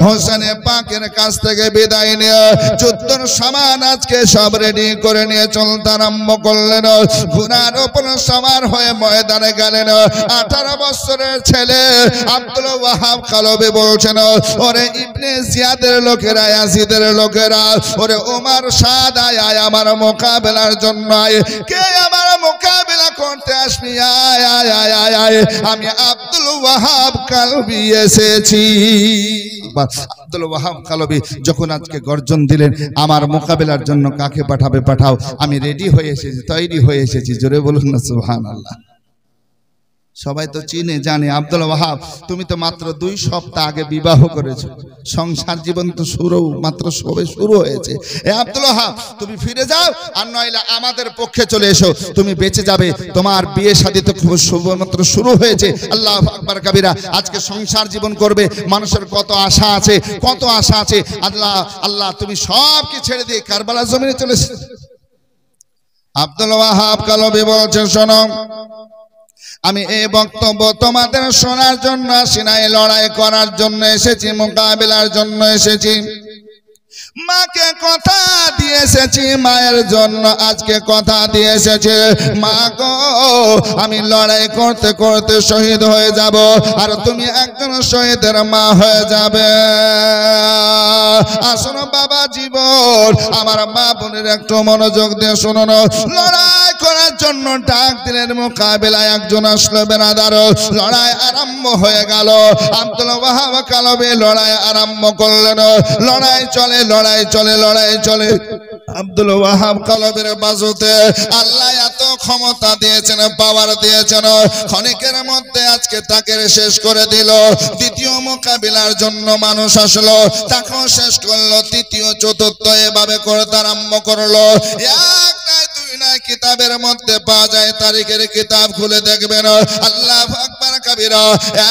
হোসেন পাকের কাছ থেকে বিদায় নিয়ে যুদ্ধের সামান আজকে সব রেডি করে নিয়ে চলতে আরম্ভ করলেন। ঘোড়ার উপর সওয়ার হয়ে ময়দানে গেলেন। 18 বছরের ছেলে আব্দুল ওয়াহাব কালবি বলছেন, ওরে ইবনে জিয়াদের লোকেরা, ইয়াজিদের লোকেরা, ওরে ওমর সাদ আয় আমার মোকাবেলার জন্য আয়। কে আমার মোকাবেলা করতে আসবি? আয় আয় আয় আয় আয়, আমি আব্দুল ওয়াহাব কালবি এসেছি। আব্দুল ওয়াহাব কালবি যখন আজকে গর্জন দিলেন, আমার মোকাবেলার জন্য কাকে পাঠাবে পাঠাও, আমি রেডি হয়ে এসেছি, তৈরি হয়ে এসেছি। জোরে বলুন না সুবহানাল্লাহ। সবাই তো চিনে জানে আব্দুল ওয়াহাব, তুমি তো মাত্র 2 সপ্তাহ আগে বিবাহ করেছো, সংসার জীবন তো মাত্র সবে শুরু হয়েছে। এ আব্দুল ওয়াহাব, তুমি ফিরে যাও, আর নইলে আমাদের পক্ষে চলে এসো, তুমি বেঁচে যাবে, তোমার বিয়ে শাদী তো খুব শুভমাত্র শুরু হয়েছে। আল্লাহু আকবার কাবীরা। আজকে সংসার জীবন করবে, মানুষের কত আশা আছে, কত আশা আছে। আল্লাহ আল্লাহ তুমি সব কি ছেড়ে দিয়ে কারবালার জমিনে চলে এসেছো। আব্দুল ওয়াহাব কালবি বলছেন, শোনো, আমি এই বক্তব্য তোমাদের শোনার জন্য আসি নাই, লড়াই করার জন্য এসেছি, মোকাবিলার জন্য এসেছি। মাকে কথা দিয়ে এসেছি, মায়ের জন্য আজকে কথা দিয়ে এসেছি। মা গো, আমি লড়াই করতে করতে শহীদ হয়ে যাব, আর তুমি একজন শহীদের মা হয়ে যাবে। আসুন বাবা জীবন, আমার মা বোনের একটু মনোযোগ দিয়ে শুনুন। লড়াই করার জন্য ডাক দিলেন, মোকাবিলায় একজন আসলো বেরাদার। লড়াই আরম্ভ হয়ে গেল। আব্দুল ওয়াহাব কালবি লড়াই আরম্ভ করলেন। লড়াই চলে, লড়াই চলে, লড়াই চলে। আব্দুল ওয়াহাব কালবির বাজুতে আল্লাহ এত ক্ষমতা দিয়েছেন, পাওয়ার দিয়েছেন, ক্ষণিকের মধ্যে আজকে তাকে শেষ করে দিল। দ্বিতীয় মোকাবিলার জন্য মানুষ আসলো, তাকেও শেষ করলো। তৃতীয় চতুর্থ এভাবে করতে আরম্ভ করলো। এক নাই দুই নাই, কিতাবের মধ্যে পাওয়া যায়, তারিখের কিতাব খুলে দেখবেন। আল্লাহু আকবার কাবীরা।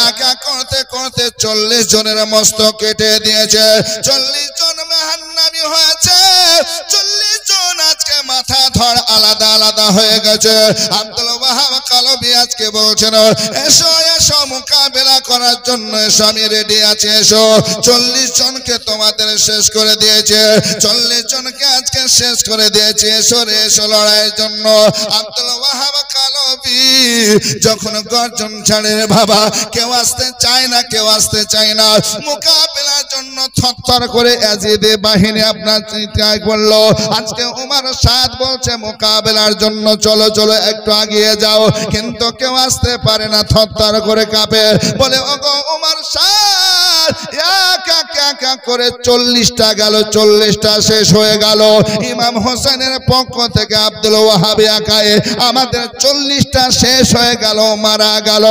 এক এক করতে করতে 40 জনের মস্তক কেটে দিয়েছে। 40 জন জাহান্নামী হয়েছে। 40 জন আজকে মাথা ধর আলাদা আলাদা হয়ে গেছে। আব্দুল ওয়াহাব কালবি আজকে বলছেন, এসো এসো মোকাবেলা করার জন্য এসো, আমি রেডি আছি, এসো। 40 জনকে তোমাদের শেষ করে দিয়েছে, 40 জনকে আজকে শেষ করে দিয়েছে, এসো রে এসো লড়াইয়ের জন্য। আব্দুল ওয়াহাব কালবি যখন গর্জন ছাড়ে, বাবা কেউ আসতে চায় না, কেউ আসতে চায় না। মোকাবেলার জন্য থরথর করে ইয়াজিদের বাহিনী আপনার চিন্তায় করলো। আজকে ওমর সাদ বলছে মোকাবেলার জন্য চলো চলো, একটু এগিয়ে যাও, কিন্তু কেউ আসতে পারে না, থরথর করে কাঁপে। বলে ওগো ওমর সাদ, একা করে 40টা গেল, 40টা শেষ হয়ে গেল। ইমাম হোসেনের পক্ষ থেকে আব্দুল ওয়াহাব একাই, আমাদের 40টা শেষ হয়ে গেল, মারা গেল।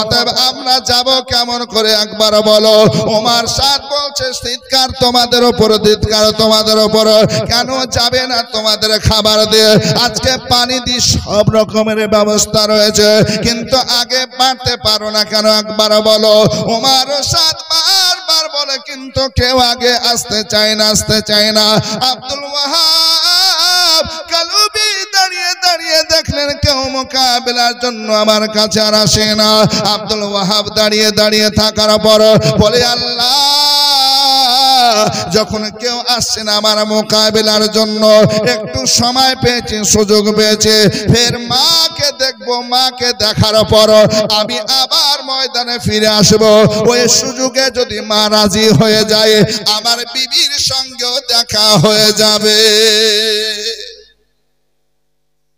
অতএব আমরা যাব কেমন করে একবার বলো। ওমর সাদ বলছে, চিৎকার তোমাদের উপর, চিৎকার তোমাদের উপর। কেন যাবে না? তোমাদের খাবার দিয়ে, আজকে পানি দিয়ে, সব রকমের ব্যবস্থা রয়েছে, কিন্তু আগে বাড়তে পারো না কেন একবার বলো। ওমর সাদ বারবার বলে, কিন্তু কেউ আগে আসতে চায় না, আসতে চায় না। আব্দুল ওয়াহাব কালবি দাঁড়িয়ে দাঁড়িয়ে দেখলেন কেউ মোকাবিলার জন্য আমার কাছে আর আসে না। আব্দুল ওয়াহাব দাঁড়িয়ে দাঁড়িয়ে থাকার পর বলে, আল্লাহ, যখন কেউ আসছে না আমার মোকাবিলার জন্য, একটু সময় পেয়েছে, সুযোগ পেয়েছে, ফের মাকে দেখবো, মাকে দেখার পর আমি আবার ময়দানে ফিরে আসবো। ওই সুযোগে যদি মা রাজি হয়ে যায়, আমার বিবির সঙ্গেও দেখা হয়ে যাবে।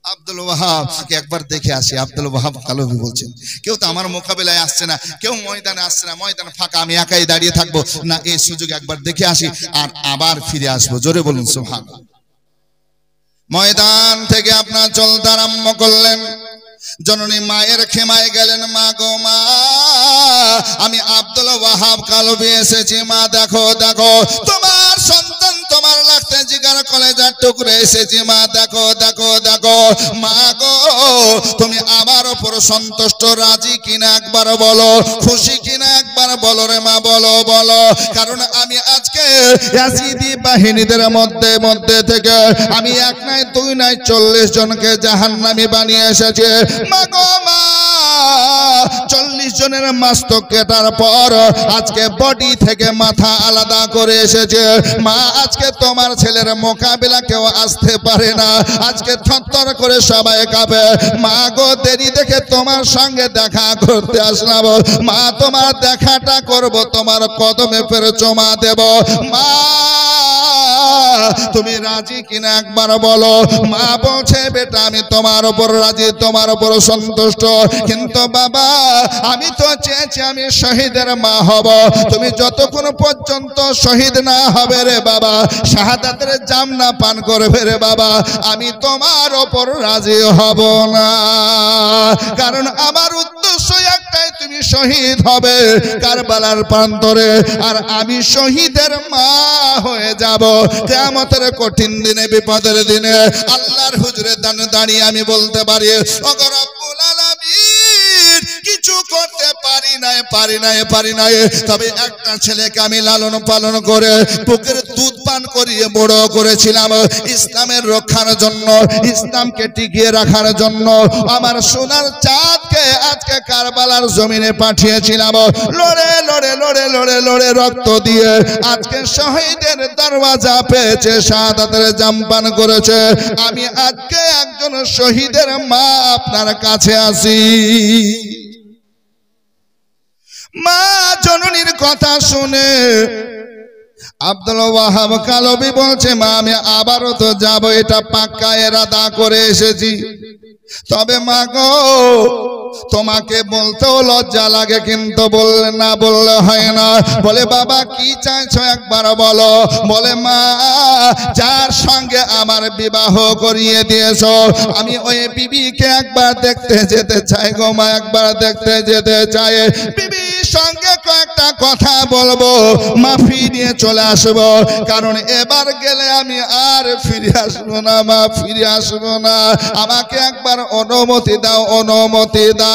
আব্দুল ওয়াহাবকে একবার দেখে আসি। আব্দুল ওয়াহাব কালবি বলছেন, কেউ তো আমার মোকাবিলায় আসছে না, কেউ ময়দানে আসছে না, ময়দান ফাঁকা, আমি একাই দাঁড়িয়ে থাকবো না, এই সুযোগ একবার দেখে আসি আর আবার ফিরে আসবো। জোরে বলুন সুবহানাল্লাহ। ময়দান থেকে আপনার চলতে আরম্ভ করলেন। জননী মায়ের খেমায় গেলেন, মা গো মা, আমি আব্দুল ওয়াহাব কালবি এসেছি, মা দেখো দেখো, তোমার সন্তান তোমার লাগতে জিগার কলেজার টুকরে এসেছি, মা দেখো দেখো দেখো। মা গো, তুমি আমার উপর সন্তুষ্ট, রাজি কিনা একবার বলো, খুশি কিনা একবার বলো রে মা, বলো বলো। কারণ আমি আজকে ইয়াজিদি বাহিনীদের মধ্যে থেকে আমি এক নাই দুই নাই 40 জনকে জাহান্নামী বানিয়ে এসেছি। মা গো মা, 40 জনের মাস্তক কেটার পর আজকে বডি থেকে মাথা আলাদা করে এসেছে। মা আজকে তোমার ছেলের মোকাবিলা কেউ আসতে পারে না, আজকে থরথর করে সবাই কাঁপে। মা গো দেরি দেখে তোমার সঙ্গে দেখা করতে আসলাম, মা তোমার দেখাটা করব, তোমার কদমে ফের চুমা দেব। মা তুমি রাজি কিনা একবার বলো। মা বলছে বেটা আমি তোমার উপর রাজি, তোমার উপর সন্তুষ্ট, কিন্তু বাবা আমি তো চেয়েছি আমি শহীদের মা হব। তুমি যতক্ষণ পর্যন্ত শহীদ না হবে রে বাবা, শাহাদাতের জাম না পান করবে রে বাবা, আমি তোমার উপর রাজি হব না। কারণ আমার উদ্দেশ্য একটাই, তুমি শহীদ হবে কারবালার প্রান্তরে, আর আমি শহীদের মা হয়ে যাব কিয়ামতের কঠিন দিনে, বিপদের দিনে আল্লাহর হুজুরে দাঁড়িয়ে আমি বলতে পারি ওগো রব্বুল আলামিন কিছু করতে পারি নাই, তবে একটা ছেলেকে আমি লালন পালন করে বুকের দুধ পান করিয়ে বড় করেছিলাম ইসলামের রক্ষার জন্য, ইসলামকে টিকিয়ে রাখার জন্য। আমার সোনার চাঁদকে আজকে কারবালার জমিনে পাঠিয়েছিলাম, লড়ে লড়ে লড়ে লড়ে লড়ে রক্ত দিয়ে আজকে শহীদের দরওয়াজা পেয়েছে, শাহাদাতের জাম পান করেছে। আমি আজকে একজন শহীদের মা আপনার কাছে আসি। মা জননীর কথা শুনে আব্দুল ওয়াহাব কালবি বলছে মা আমি আবারও তো যাব, এটা পাক্কা এরাদা করে এসেছি। তবে মা গো তোমাকে বলতেও লজ্জা লাগে, কিন্তু বললে না বললে হয় না। বলে বাবা কি চাইছো একবার বলো। বলে মা যার সঙ্গে আমার বিবাহ করিয়ে দিয়েছো আমি ওই বিবিকে একবার দেখতে যেতে চাই গো মা, একবার দেখতে যেতে চাই। বিবির সঙ্গে কয়েকটা কথা বলবো, মা ফিরে চলে আসবো, কারণ এবার গেলে আমি আর ফিরে আসবো না মা, ফিরে আসবো না। আমাকে একবার অনুমতি দাও, অনুমতি দাও।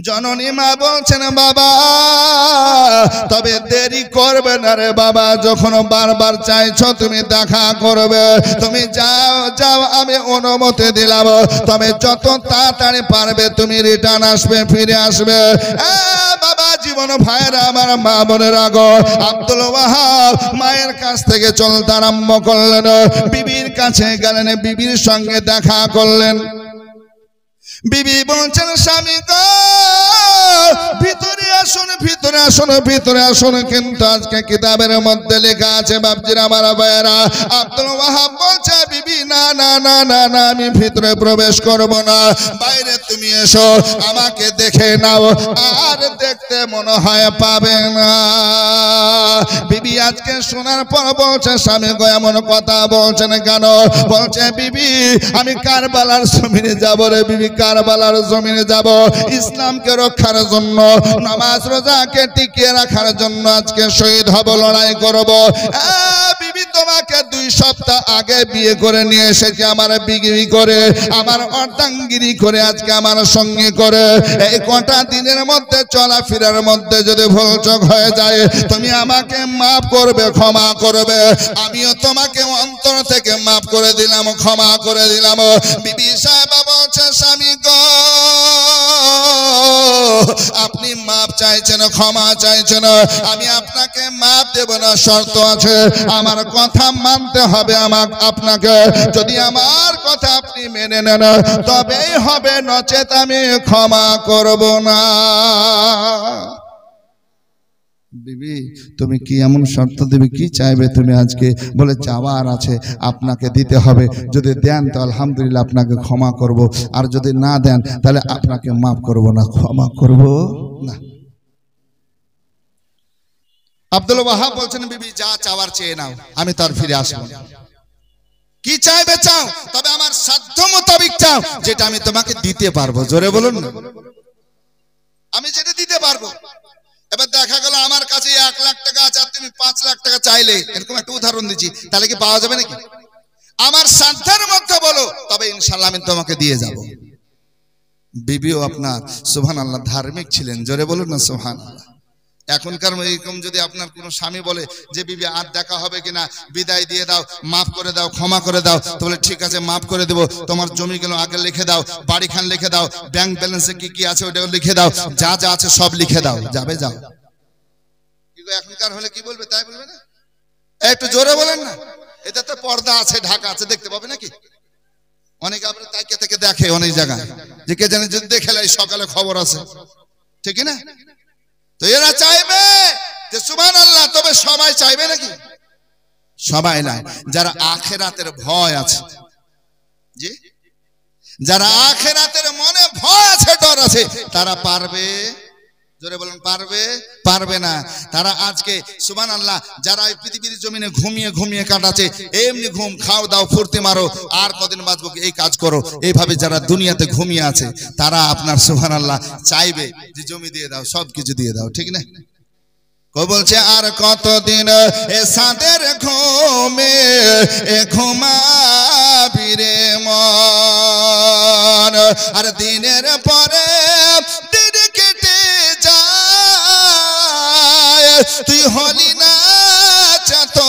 জননী মা বলছেন বাবা তবে দেরি করবে না রে বাবা, যখন বারবার চাইছো তুমি দেখা করবে, তুমি যাও যাও আমি অনুমতি দিলাম, তবে যত তাড়াতাড়ি পারবে তুমি রিটার্ন আসবে, ফিরে আসবে। বাবা জীবন ভাইরা আমার মা বোনের আগো আব্দুল ওয়াহাব মায়ের কাছ থেকে চলতে আরম্ভ করলেন, বিবির কাছে গেলেন, বিবির সঙ্গে দেখা করলেন। বিবি বলছেন স্বামী গো ভিতরে আসুন, ভিতরে আসুন, ভিতরে আসুন। কিন্তু আজকে কিতাবের মধ্যে লেখা আছে বাপজিরা আমার ভাইয়েরা, আব্দুল ওয়াহাব বলছে বিবি না না না না না আমি ভিতরে প্রবেশ করব না, বাইরে তুমি এসো আমাকে দেখে নাও, আর দেখতে মনে হয় পাবে না। বিবি আজকে শোনার পর বলছে স্বামী গো এমন কথা বলছেন কেন? বলছে বিবি আমি কারবালার জমিনে যাব রে বিবি, কারবালার জমিনে যাব ইসলামকে রক্ষার জন্য, নামাজ রোজাকে টিকিয়ে রাখার জন্য আজকে শহীদ হব, লড়াই করব। বিবি তোমাকে 2 সপ্তাহ আগে বিয়ে করে নিয়ে এসেছি, আমার বিক্রি করে আমার অর্ধাঙ্গিনী করে আজকে আমার সঙ্গে করে, এই কটা দিনের মধ্যে চলাফেরার মধ্যে যদি ভুল চোখ হয়ে যায় তুমি আমাকে মাফ করবে, ক্ষমা করবে, আমিও তোমাকে অন্তর থেকে মাফ করে দিলাম, ক্ষমা করে দিলাম। বিবি সাহেবা বলছে স্বামী গো আপনি মাপ চাইছেন, ক্ষমা চাইছেন, আমি আপনাকে মাপ দেব না, শর্ত আছে, আমার কথা মানতে হবে আপনাকে। যদি আমার কথা আপনি মেনে নেন তবেই হবে, নচেত আমি ক্ষমা করব না। বিবি তুমি কি এমন শর্ত দেবে, কি চাইবে তুমি আজকে? বলে চাওয়ার আছে, আপনাকে দিতে হবে, যদি দেন তো আলহামদুলিল্লাহ আপনাকে ক্ষমা করব, আর যদি না দেন তাহলে আপনাকে মাফ করব না, ক্ষমা করব না। আব্দুল ওয়াহাব বলছেন বিবি যা চাওয়ার চেয়ে নাও, আমি তার ফিরে আসবো না। কি চাইবে চাও, তবে আমার সাধ্য মোতাবেক চাও, যেটা আমি তোমাকে দিতে পারবো। জোরে বলুন না, আমি যেটা দিতে পারবো। এবার দেখা গেল আমার কাছে 1 লাখ টাকা আছে আর তুমি 5 লাখ টাকা চাইলে, এরকম একটা উদাহরণ দিচ্ছি, তাহলে কি পাওয়া যাবে নাকি? আমার সাধ্যের মধ্যে বলো, তবে ইনশাআল্লাহ আমি তোমাকে দিয়ে যাব। বিবিও আপনার সুবহানাল্লাহ ধার্মিক ছিলেন, জোরে বলুন না সুবহানাল্লাহ। এখনকার এরকম যদি আপনার কোনো স্বামী বলে যে বিবি আর দেখা হবে কিনা, বিদায় দিয়ে দাও, মাফ করে দাও, ক্ষমা করে দাও, তো বলে ঠিক আছে মাফ করে দেবো, তোমার জমিগুলো আগে লিখে দাও, বাড়িখান লিখে দাও, ব্যাংক ব্যালেন্সে কি কি আছে ওটা লিখে দাও, যা যা আছে সব লিখে দাও, যাবে যাও। এখনকার হলে কি বলবে? তাই বলবে না? একটু জোরে বলেন না। এটা তো পর্দা আছে, ঢাকা আছে, দেখতে পাবে নাকি? অনেকে আপনার তাকিয়ে থেকে দেখে অনেক জায়গায়, যে কে জানে যদি দেখে লাই সকালে খবর আছে, ঠিক না? তো এরা চাইবে যে সুবহানাল্লাহ, তবে সবাই চাইবে নাকি? সবাই নাই। যারা আখিরাতের ভয় আছে, জি, যারা আখিরাতের মনে ভয় আছে, ডর আছে, তারা পারবে? জোরে বলেন, পারবে? পারবে না। তারা আজকে সুবহানাল্লাহ, যারা এই পৃথিবীর জমিনে ঘুমিয়ে ঘুমিয়ে কাটাচ্ছে, এমনি ঘুম খাও দাও ফুর্তি মারো, আর কদিন বাঁচবো, এই কাজ করো, এইভাবে যারা দুনিয়াতে ঘুমিয়ে আছে, তারা আপনার সুবহানাল্লাহ চাইবে যে জমি দিয়ে দাও, সব কিছু দিয়ে দাও, ঠিক না? বলছে আর কতদিন এ সাদের ঘুমে এ ঘুমাবি রে মন, আর দিনের পরে দিন কেটে যায়, তুই হলি না চাতর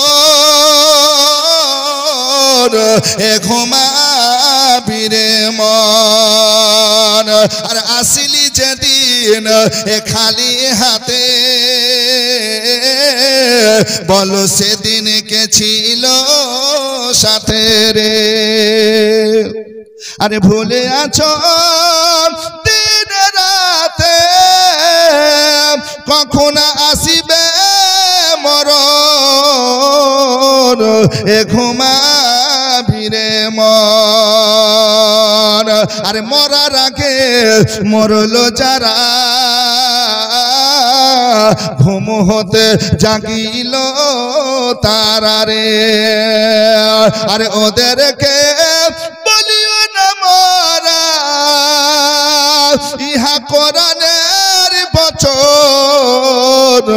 এ ঘুমাবি রে মন, আর আসিলি যেদিন এ খালি হাতে, বলো সেদিন কে ছিল সাথে রে। আরে ভুলে আছো দিন রাতে, কখন আসিবে মরণ এ ঘুমাবি রে মন, আরে মরার আগে মরলো যারা, ঘুম হতে জাগিল তারা রে, আরে ওদেরকে বলিও না মরা, ইহা কোরআনের বচন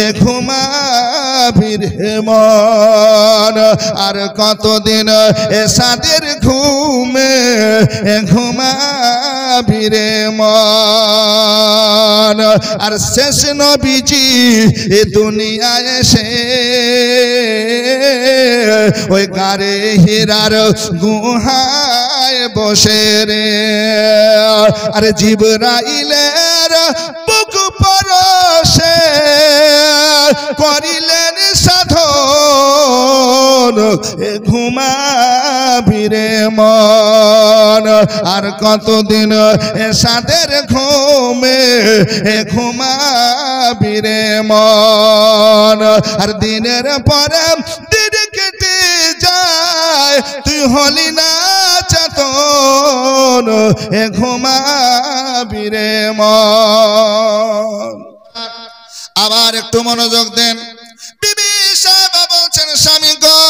এ ঘুমাবি রে মন, আর কতদিন এ সাদের ঘুমে এ ঘুমাবি রে মন, আর শেষ নবীজি এ দুনিয়ায় এসে ওই গারে হীরার গুহায় বসে রে, আরে জিবরাইলের বুক পরশে করিলেন সাধন এ ঘুমাবি রে মন, আর কতদিন এ সাদের ঘুমে এ ঘুমাবি রে মন, আর দিনের পরে দিন কেটে যায়, তুই হলি না চাতন এ ঘুমাবি রে মন। আবার একটু মনোযোগ দেন। বিবি সাহেবা বলছেন, স্বামী গো,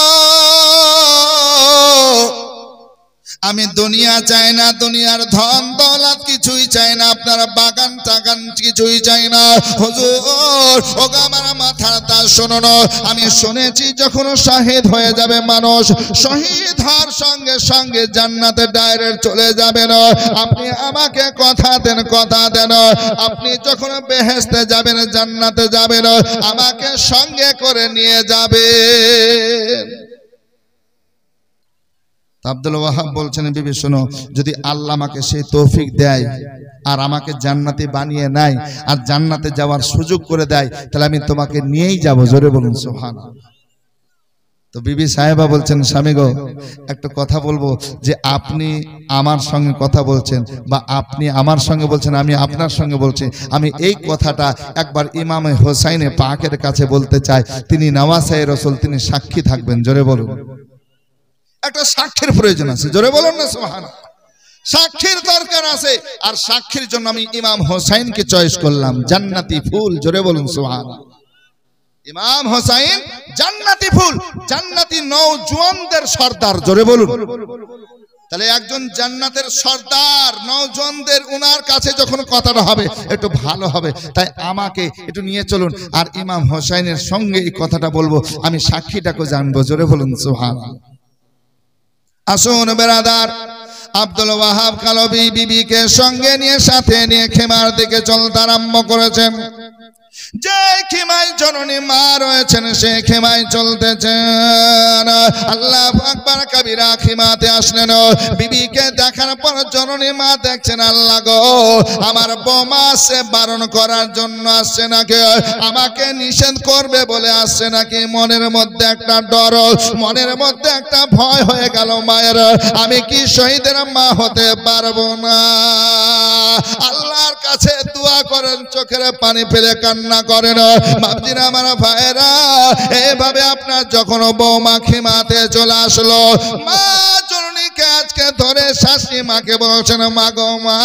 আমি দুনিয়া চাই না, দুনিয়ার ধন দৌলত কিছুই চাই না, আপনার বাগান টাগান কিছুই চাই না। হুজুর ও আমার মাথার তার শুনুন, আমি শুনেছি যখন শহীদ হয়ে যাবে মানুষ, শহীদ হওয়ার সঙ্গে সঙ্গে জান্নাতে ডাইরেক্ট চলে যাবেন। আপনি আমাকে কথা দেন, কথা দেন, আপনি যখন বেহেশতে যাবেন, জান্নাতে যাবেন, আমাকে সঙ্গে করে নিয়ে যাবেন। আব্দুল ওয়াহাব বলছেন, বিবি শোনো, যদি আল্লাহ আমাকে সেই তৌফিক দেয় আর আমাকে জান্নাতে বানিয়ে নেয় আর জান্নাতে যাওয়ার সুযোগ করে দেয়, তাহলে আমি তোমাকে নিয়েই যাব। জোরে বলুন সুবহানাল্লাহ। তো বিবি সাহেবা বলছেন, স্বামী গো, একটা কথা বলবো, যে আপনি আমার সঙ্গে কথা বলছেন বা আপনি আমার সঙ্গে বলছেন, আমি আপনার সঙ্গে বলছি, আমি এই কথাটা একবার ইমামে হোসাইনে পাকের কাছে বলতে চাই, তিনি নওয়াসায়ে রাসূল, তিনি সাক্ষী থাকবেন। জোরে বলুন। একটা সাক্ষীর প্রয়োজন আছে, জোরে বলুন না সুবহানাল্লাহ। সাক্ষীর দরকার আছে, আর সাক্ষীর জন্য আমি ইমাম হোসাইনকে চয়েস করলাম, জান্নাতি ফুল। জোরে বলুন সুবহানাল্লাহ। ইমাম হোসাইন জান্নাতি ফুল, জান্নাতি নওজোয়ানদের সর্দার। জোরে বলুন। তাহলে একজন জান্নাতের সর্দার, নওজোয়ানদের, উনার কাছে যখন কথাটা হবে একটু ভালো হবে, তাই আমাকে একটু নিয়ে চলুন, আর ইমাম হোসাইনের সঙ্গে এই কথাটা বলবো, আমি সাক্ষীটাকে জানবো। জোরে বলুন সুবহানাল্লাহ। আসুন বেরাদার, আব্দুল ওয়াহাব কালবি বিবিকে সঙ্গে নিয়ে সাথে নিয়ে খেমার দিকে চলতে আরম্ভ করেছেন। যে খিমায় জননী মা রয়েছেন সে খিমায় চলতেছেন। আল্লাহু আকবার কবিরা খিমাতে আসলেন। বিবিকে দেখার পর জননী মা দেখছেন আল্লাহ গো আমার বৌমা সে বারণ করার জন্য আসছে নাকি, আমাকে নিষেধ করবে বলে আসছে নাকি। মনের মধ্যে একটা ডর, মনের মধ্যে একটা ভয় হয়ে গেল মায়ের, আমি কি শহীদের মা হতে পারবো না। আল্লাহর কাছে দোয়া করেন, চোখের পানি ফেলে কান্না করেন। বাপজিরা আমার ভাইরা, এইভাবে আপনার যখন বৌমা খিমাতে চলে আসলো, মা জননীকে আজকে ধরে শাশুড়ি মাকে বলছেন মা গো মা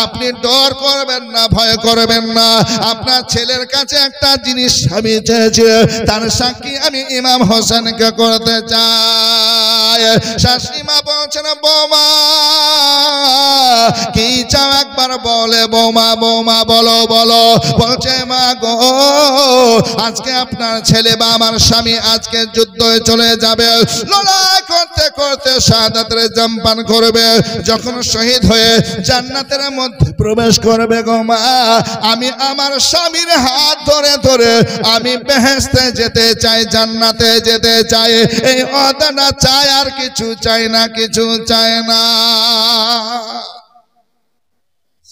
আপনি ডর করবেন না, ভয় করবেন না। আপনার ছেলের কাছে একটা জিনিস আমি চেয়েছি, তার সাক্ষী আমি ইমাম হোসেনকে করতে চাই। শাশুড়ি মা বলছেন বৌমা কি চাও একবার বলে বৌমা, বৌমা বলো বলো। বলছে মা গো আজকে আপনার ছেলে বা আমার স্বামী আজকে যুদ্ধে চলে যাবে, লড়াই করতে করতে শাহাদাতের জাম পান করবে, যখন শহীদ হয়ে জান্নাতের মধ্যে প্রবেশ করবে গো মা, আমি আমার স্বামীর হাত ধরে ধরে আমি বেহেশতে যেতে চাই, জান্নাতে যেতে চাই। এই অদানা চাই, আর কিছু চাই না, কিছু চাই না।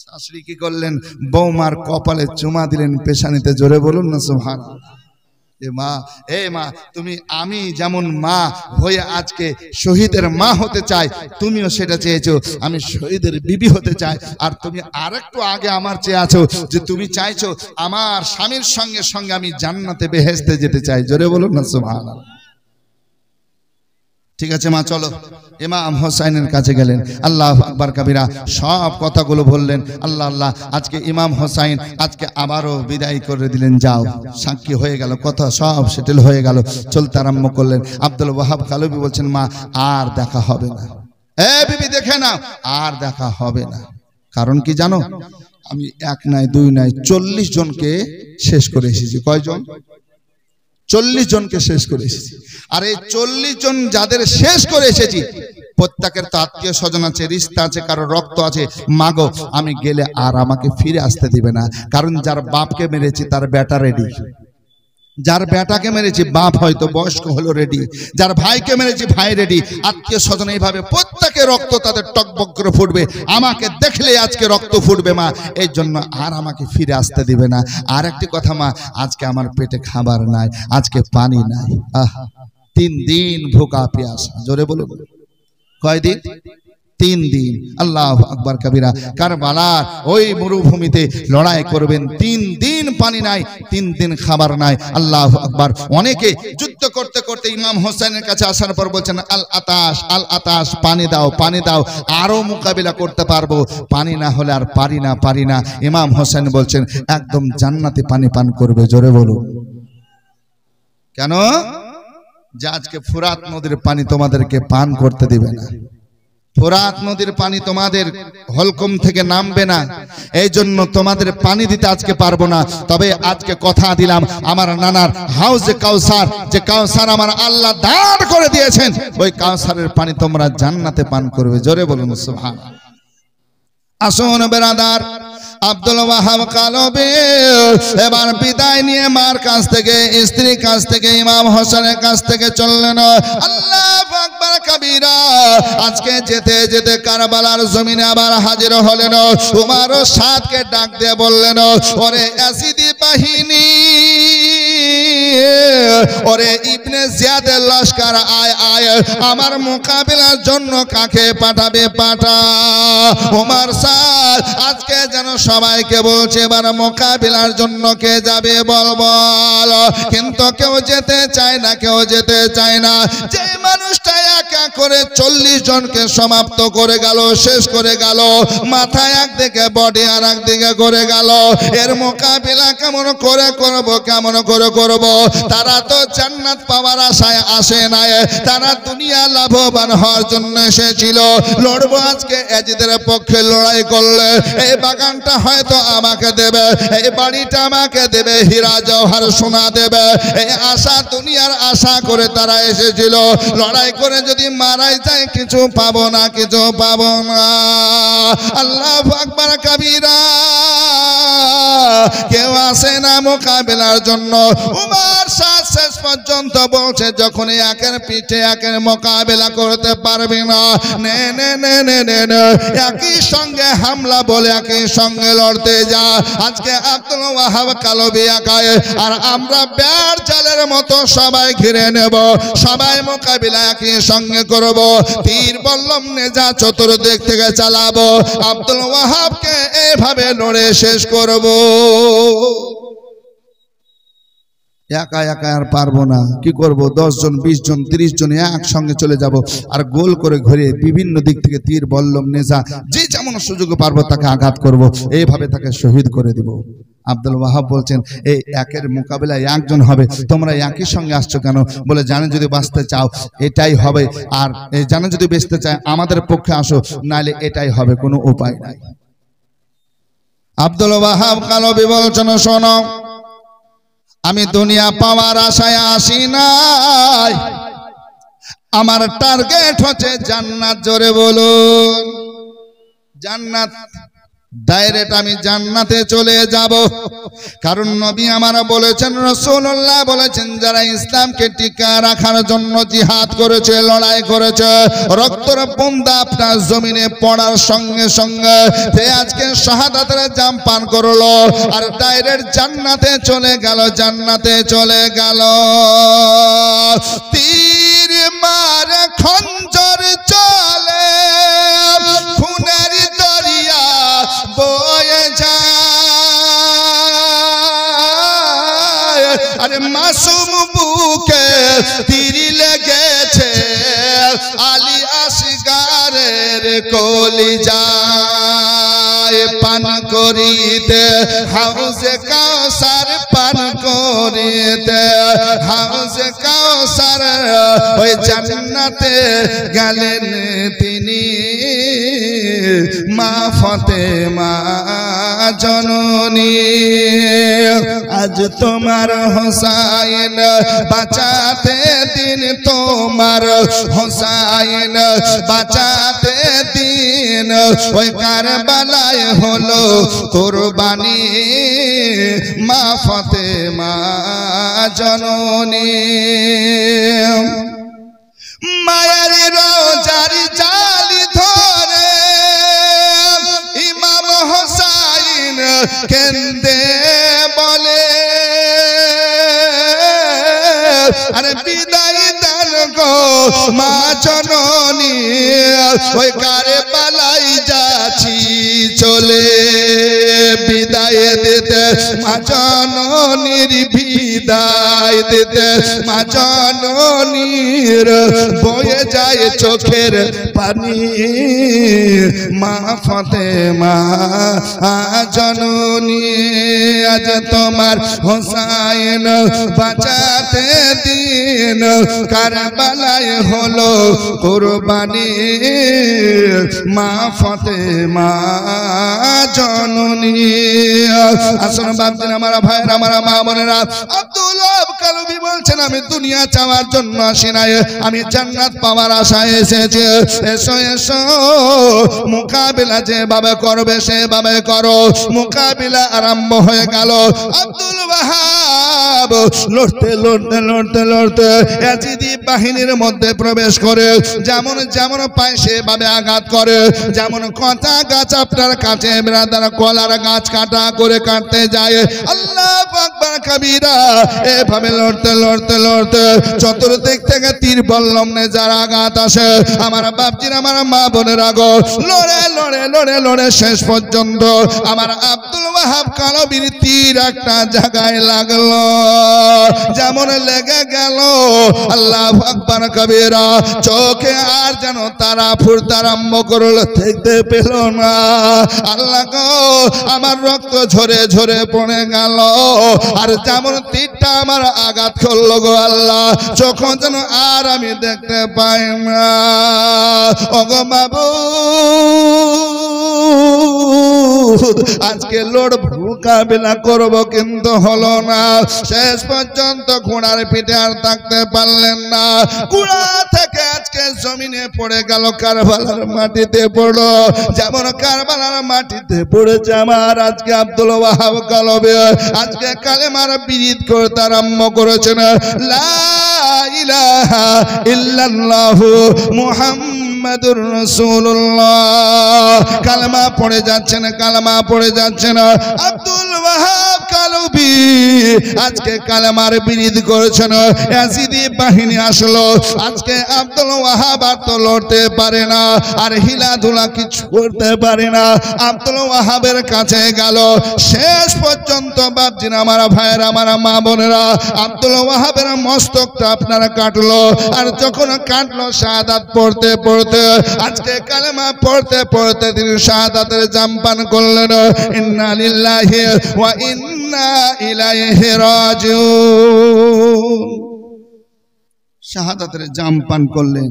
শাশুড়ি কি করলেন? বৌমার কপালে চুমা দিলেন, পেশানিতে। জোরে বলুন না সুবহানাল্লাহ। এ মা, এ মা তুমি, আমি যেমন মা হয়ে আজকে শহীদের মা হতে চাই, তুমিও সেটা চেয়েছো আমি শহীদের বিবি হতে চাই। আর তুমি আরেকটু আগে আমার চেয়ে আছো যে তুমি চাইছো আমার স্বামীর সঙ্গে সঙ্গে আমি জান্নাতে বেহেশতে যেতে চাই। জোরে বলুন না সুবহানাল্লাহ। ঠিক আছে মা চলো। ইমাম হোসাইনের কাছে গেলেন, আল্লাহু আকবার কবিরা, সব কথাগুলো বললেন। আল্লাহ আল্লাহ, আজকে ইমাম হোসাইন আজকে আবারও বিদায় করে দিলেন, যাও। সাক্ষী হয়ে গেল, কথা সব সেটেল হয়ে গেল, চলতে আরম্ভ করলেন। আব্দুল ওয়াহাব কালবি বলছেন মা আর দেখা হবে না, এ বিবি দেখে না, আর দেখা হবে না। কারণ কি জানো? আমি এক নয় দুই নয় 40 জনকে শেষ করে এসেছি। কয়জন? 40 জনকে শেষ করে এসেছি। আর এই 40 জন যাদের শেষ করে এসেছি প্রত্যেকের তো আত্মীয় স্বজন আছে, রিশতা আছে, কারো রক্ত আছে। মাগো আমি গেলে আর আমাকে ফিরে আসতে দিবে না। কারণ যার বাপকে মেরেছি তার বেটা রেডি, যার বেটাকে মেরেছি বাপ হয়তো বয়স্ক হলো রেডি, যার ভাইকে মেরেছি ভাই রেডি। আত্মীয় স্বজন এইভাবে প্রত্যেকে রক্ত তাদের টকবক করে ফুটবে। আমাকে দেখলে আজকে রক্ত ফুটবে মা, এই জন্য আর আমাকে ফিরে আসতে দিবে না। আর একটি কথা মা, আজকে আমার পেটে খাবার নাই, আজকে পানি নাই। 3 দিন ভুকা পিয়াসা। জোরে বলুন কয়দিন? 3 দিন। আল্লাহু আকবার কবিরা। কারবালার ওই মরুভূমিতে লড়াই করবেন, 3 দিন পানি নাই, 3 দিন খাবার নাই। আল্লাহু আকবার। অনেকে যুদ্ধ করতে করতে ইমাম হোসেনের কাছে আসার পর বলছেন আল আতাশ, আল আতাশ, পানি দাও, পানি দাও, আরো মোকাবিলা করতে পারবো, পানি না হলে আর পারি না, পারি না। ইমাম হোসেন বলছেন একদম জান্নাতি পানি পান করবে। জোরে বলুন কেন? যে আজকে ফুরাত নদীর পানি তোমাদেরকে পান করতে দিবে না, ফোরাত নদীর পানি তোমাদের হলকম থেকে নামবে না, এই জন্য তোমাদের পানি দিতে আজকে পারবো না। তবে আজকে কথা দিলাম আমার নানার হাউজে কাউসার, যে কাউসার আমার আল্লাহ দান করে দিয়েছেন, ওই কাউসারের পানি তোমরা জান্নাতে পান করবে। জোরে বলুন সুবহানাল্লাহ। আসুন বেরাদার, আব্দুল ওয়াহাব কালবি এবার বিদায় নিয়ে মার কাছ থেকে, স্ত্রীর কাছ থেকে, ইমাম হোসেনের কাছ থেকে চললেন। আল্লাহু আকবার কবিরা। আজকে যেতে যেতে কারবালার জমিনে আবার হাজির হলেন। উমর সাদকে ডাক দিয়ে বললেন ওরে ইয়াজিদি বাহিনী, ওরে ইবনে জিয়াদের লস্কর আয় আয়, আমার মোকাবিলার জন্য কাকে পাঠাবে পাঠা। উমর সাদ আজকে যেন সবাইকে বলছে এবার মোকাবিলার জন্য কে যাবে বল বল, কিন্তু কেউ যেতে চায় না, কেউ যেতে চায় না। যে মানুষটা একা করে 40 জনকে সমাপ্ত করে গেল, শেষ করে গেল, মাথায় একদিকে বডি আর একদিকে করে গেল, এর মোকাবিলা কেমন করে করব, কেমন করে করব? তারা তো জান্নাত পাওয়ার আশায় আসে নাই, তারা দুনিয়া লাভবান হওয়ার জন্য এসেছিল। লড়বো আজকে ইয়াজিদের পক্ষে, লড়াই করলে এই বাগানটা হয়তো আমাকে দেবে, এই বাড়িটা আমাকে দেবে, হীরা জওহর সোনা দেবে, এই আশা দুনিয়ার আশা করে তারা এসেছিল। লড়াই করে যদি মারাই যায় কিছু পাবো না, কিছু পাবো না। আল্লাহু আকবার কাবীরা। কেউ আসে না মোকাবিলার জন্য। উমর শাহ শেষ পর্যন্ত বলছে যখন একের পিঠে একের মোকাবিলা করতে পারবি না, নে নে নে নে নে নে একই সঙ্গে হামলা বলে একই সঙ্গে লড়তে যা। আজকে আব্দুল ওয়াহাব কালবি একাই, আর আমরা ব্যাট জালের মতো সবাই ঘিরে নেব, সবাই মোকাবিলা একই সঙ্গে করব, তীর বল্লম নেজা চতুর্দিক থেকে চালাবো, আব্দুল ওয়াহাবকে এভাবে লড়ে শেষ করব। একা একা আর পারবো না, কি করব? 10 জন 20 জন 30 জন একসঙ্গে চলে যাব, আর গোল করে ঘুরে বিভিন্ন দিক থেকে তীর বল্লম নেজা যে যেমন সুযোগ পারবো তাকে আঘাত করব, এইভাবে তাকে শহীদ করে দিব। আব্দুল ওয়াহাব বলছেন এই একের মোকাবিলায় একজন হবে, তোমরা একই সঙ্গে আসছো কেন? বলে জানে যদি বাঁচতে চাও এটাই হবে, আর জানে যদি বেঁচতে চায় আমাদের পক্ষে আসো, নাইলে এটাই হবে, কোনো উপায় নাই। আব্দুল ওয়াহাব কালবি বলছেন শোনো, আমি দুনিয়া পাওয়ার আশায় আসি নাই, আমার টার্গেট হচ্ছে জান্নাত। জোরে বলুন জান্নাত। ডাইরেক্ট আমি জান্নাতে চলে যাব, কারণ নবী আমার বলেছেন, রাসূলুল্লাহ বলেছেন, যারা ইসলামকে টিকা রাখার জন্য জিহাদ করেছে, লড়াই করেছে, রক্তের বুন্দা আপনার জমিনে পড়ার সঙ্গে সঙ্গে সে আজকে শাহাদাতের জাম পান করলো, আর ডাইরেক্ট জান্নাতে চলে গেল, জান্নাতে চলে গেল। তীর মারে খঞ্জর চলে, খুনের দরিয়া বয়ে যায়, আরে মাসুম বুকে তীর লেগেছে, আলী আসগারের কলিজায়, পান করিতে হাউজে কাউসার, পান করিতে হাউজে কাউসার, ওই জান্নাতে গেলেন তিনি, মা ফাতেমা জননী। আজ তোমার হোসাইন বাঁচাতে দিন, তোমার হোসাইন বাঁচাতে দিন, ওই কারবালায় হলো কুরবানি, মা ফাতেমা জননী। মায়ের রোজার জালি ধরে ইমাম হোসাইন কেন্দে বলে, আরে বিদায় দান গো মা জননী, ওই কারবালায় যাচ্ছি চলে, বিদায় দিতে মা জননীর, বিদায় দিতে মা জননীর বয়ে যায় চোখের পানি, মা ফাতেমা জননী। আজ তোমার হোসাইন বাঁচাতে দিন, কারবালায় হলো কুরবানি, মা ফাতেমা জননী। আসুন বাপদিন আমার ভাইয়ের, আমার মা বোনেরা, আব্দুল ওয়াহাব কালবি বলছেন আমি দুনিয়া চাওয়ার জন্য আসি নাই, আমি জান্নাত পাওয়ার আশায় এসেছি। এসো এসো মোকাবিলা যেভাবে করবে সেভাবে করো। মোকাবিলা আরম্ভ হয়ে গেল। আব্দুল ওয়াহাব লড়তে লড়তে লড়তে লড়তে ইয়াজিদি বাহিনীর মধ্যে প্রবেশ করে, যেমন যেমন পায় সেভাবে আঘাত করে, যেমন কথা গাছ আপনার কাছে ব্রাদার কলার গাছ কাটা করে কাটতে যায়। আল্লাহু আকবার কাবীরা। এভাবে লড়তে লড়তে লড়তে চতুর্দিক থেকে তীর বল্লম নেজার আঘাত আসে। আমার বাপজির, আমার মা বোনের আগো লড়ে লড়ে লড়ে লড়ে শেষ পর্যন্ত আমার আব্দুল ওয়াহাব কালবির তীর একটা জায়গায় লাগলো, যেমন লেগে গেল আল্লাহু আকবার কাবীরা, চোখে আর যেন তারা ফুটতে আরম্ভ করলো, দেখতে পেল না। আল্লাহ গো, আমার রক্ত ঝরে ঝরে পড়ে গেল, আর যেমন তীরটা আমার আঘাত করলো গো আল্লাহ, চোখ যেন আর আমি দেখতে পাই না। ওগো মাবুদ, আজকে লড়ব, মোকাবিলা করব, কিন্তু হলো না। শেষ পর্যন্ত ঘোড়ার পিঠে আর থাকতে পারলেন না। ঘোড়া থেকে আজকে আজকে জমিনে পড়ে গেল, কারবালার মাটিতে পড়লো। যেমন কারবালার মাটিতে পড়েছে আমার আজকে আব্দুল ওয়াহাব কালবি আজকে কালেমার বিরিদ করতে আরম্ভ করেছেন। লা ইলাহা ইল্লাল্লাহু মুহাম্মাদুর রাসূলুল্লাহ। কালেমা পড়ে যাচ্ছেন, কালেমা পড়ে যাচ্ছেন। আব্দুল ওয়াহাব কালবি আজকে কালেমার বিরিদ করেছেন। ইয়াজিদি বাহিনী আসলো, আজকে আব্দুল ওয়াহাব আর তো লড়তে পারে না, আর হিলাধুলা কিছু করতে পারে না। আব্দুল ওয়াহাবের কাছে গেল, শেষ পর্যন্ত বাপজিন আমার ভাইয়ের আমার মা বোনেরা আব্দুল ওয়াহাবের মস্তকটা আপনারা কাটলো। আর যখন কাটলো শাহাদাত পড়তে পড়তে আজকে কালেমা পড়তে পড়তে তিনি শাহাদাতের জাম পান করলেন। ইন্না লিল্লাহি ওয়া ইন্না ইলাইহি রাজিউন। শাহাদাতের জাম পান করলেন।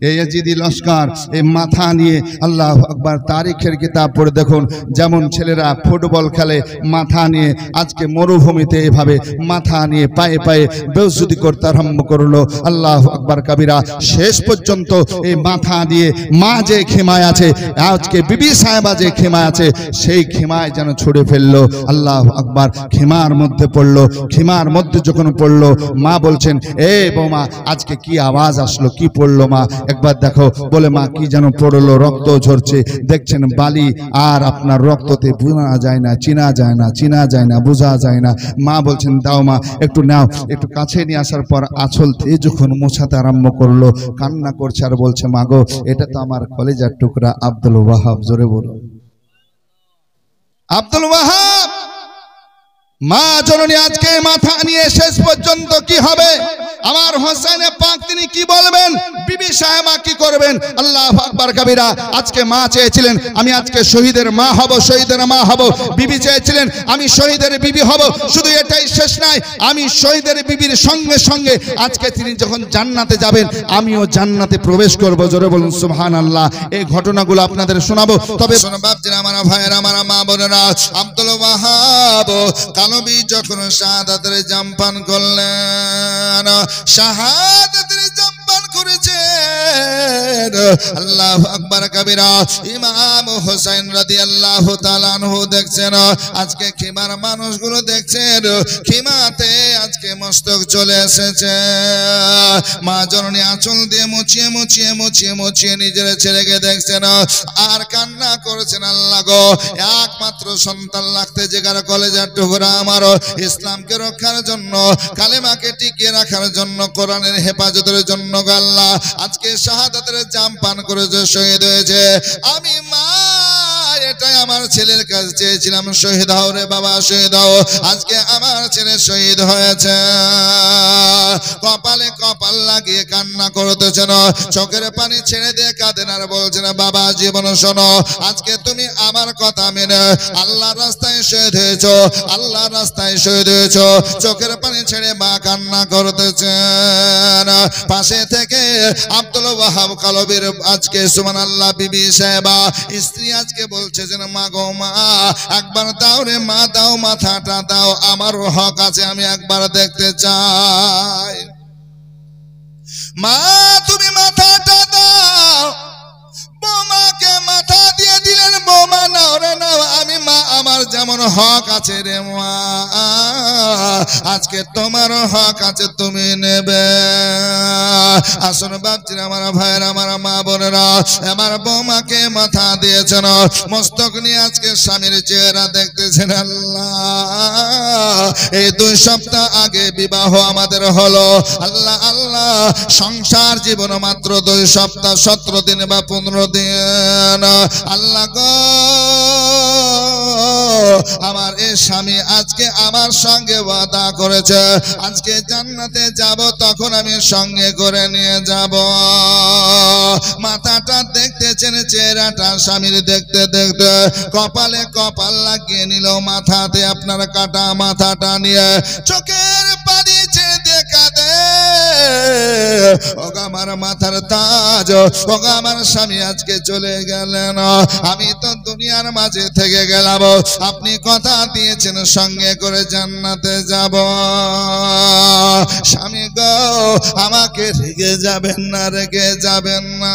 এই ইয়াজিদি লস্কর এই মাথা নিয়ে আল্লাহু আকবার, তারিখের কিতাব পড়ে দেখুন, যেমন ছেলেরা ফুটবল খেলে মাথা নিয়ে, আজকে মরুভূমিতে এভাবে মাথা নিয়ে পায়ে পায়ে বেউজ্জতি করতে আরম্ভ করলো। আল্লাহু আকবার কাবীরা। শেষ পর্যন্ত এই মাথা দিয়ে মা যে খেমায় আছে, আজকে বিবি সাহেবা যে খেমায় আছে, সেই খেমায় যেন ছুড়ে ফেললো। আল্লাহু আকবার। খেমার মধ্যে পড়লো। খেমার মধ্যে যখন পড়লো, মা বলছেন, এ বৌমা আজকে কি আওয়াজ আসলো, কি পড়লো মা, একবার দেখো। বলে মা কি যেন পড়লো, রক্ত ঝরছে। দেখছেন বালি আর আপনার রক্ততে বোঝা যায় না, চিনা যায় না, চিনা যায় না, বোঝা যায় না। মা বলছেন দাও মা একটু নাও। একটু কাছে নিয়ে আসার পর আঁচল দিয়ে যখন মোছাতে আরম্ভ করলো, কান্না করছে আর বলছে মা গো, এটা তো আমার কলেজার টুকরা আব্দুল ওয়াহাব। জোরে বলো আব্দুল ওয়াহাব। মা জননী আজকে মাথা নিয়ে শেষ পর্যন্ত কি হবে, আমার হোসেনে পাক তিনি কি বলবেন, বিবি সাহেবা কি করবেন। আল্লাহু আকবার কাবীরা। আজকে মা চেয়েছিলেন আমি আজকে শহীদের মা হব, শহীদের মা হব। বিবি চেয়েছিলেন আমি শহীদের বিবি হব। শুধু এটাই শেষ নয়, আমি শহীদের বিবির সঙ্গে সঙ্গে আজকে তিনি যখন জান্নাতে যাবেন, আমিও জান্নাতে প্রবেশ করব। জোরে বলুন সুবহানাল্লাহ। এই ঘটনাগুলো আপনাদের শোনাবো। তবে শোনো বাপজিরা, আমার ভাইয়েরা, আমার মা বোনেরা, আব্দুল ওয়াহাব কালবি যখন শাহাদাতের জাম পান করলেন, শাহাদাতের জাম পান করেছেন। আল্লাহু আকবার কাবীরা। ইমাম হোসেন রাদিয়াল্লাহু তাআলা আনহু দেখছেন, আজকে খিমার মানুষগুলো দেখছেন, খিমাতে আজকে মস্তক চলে এসেছে। মা জননী আঁচল দিয়ে মুছিয়ে মুছিয়ে মুছিয়ে মুছিয়ে নিজের ছেলেকে দেখছেন আর কান্না করেছেন। আল্লাহ গো, একমাত্র সন্তান লাগতে যেখানে কলেজার টুকরা আমার ইসলামকে রক্ষার জন্য, কালেমাকে টিকিয়ে রাখার জন্য, কোরআনের হেফাজতের জন্য আল্লাহ আজকে শাহাদাতের জাম পান করেছে, শহীদ হয়েছে। আমি মা এটাই আমার ছেলের কাছে চেয়েছিলাম, শহীদ হও রে বাবা, শহীদ হও। আজকে আমার ছেলে শহীদ হয়েছে। কপালে কপাল লাগিয়ে কান্না করতেছেন, চোখের পানি ছেড়ে দিয়ে কাঁদেন আর বলছেন বাবা জীবন শোনো, আজকে তুমি আমার কথা মেনে আল্লাহর রাস্তায় শহীদ হয়েছো, আল্লাহর রাস্তায় শহীদ হয়েছো। চোখের পানি ছেড়ে মা কান্না করতেছেন। পাশে থেকে আব্দুল ওয়াহাব কালবির আজকে সুবহানাল্লাহ বিবি সাহেবা স্ত্রী আজকে বলছে যে মা গো মা, একবার দাও রে মা, দাও মাথাটা দাও, আমারও হক আছে, আমি একবার দেখতে চাই। মা তুমি মাথাটা দাও। বৌমাকে মাথা দিয়ে দিলেন। বৌমা নাও রে নাও, আমি মা, আমার যেমন হক আছে রে মা, আজকে তোমারও হক আছে, তুমি নেবে। আসুন বাপজিরা, আমার ভাইয়ের, আমার মা বোনেরা, আমার বৌমাকে মাথা দিয়েছেন, মস্তক নিয়ে আজকে স্বামীর চেহারা দেখতেছেন। আল্লাহ, এই 2 সপ্তাহ আগে বিবাহ আমাদের হলো। আল্লাহ আল্লাহ, সংসার জীবন মাত্র 2 সপ্তাহ 17 দিন বা 15 দিন। আল্লাহ গো, আমার এই স্বামী আজকে আমার সঙ্গে ওয়াদা করেছে, আজকে জান্নাতে যাব, তখন আমি সঙ্গে করে নিয়ে যাব। মাথাটা দেখতেছেন, চেহারাটা স্বামীর দেখতে দেখতে কপালে কপাল লাগিয়ে নিল। মাথাতে আপনার কাটা মাথাটা নিয়ে চোখের পানি ছেড়ে দিয়ে কাঁদে। ওগো আমার মাথার তাজ, ওগো আমার স্বামী আজকে চলে গেলেন, আমি তো দুনিয়ার মাঝে থেকে গেলাম, আপনি কথা দিয়েছেন সঙ্গে করে জান্নাতে যাব। স্বামী গো, আমাকে রেগে যাবেন না, রেগে যাবেন না।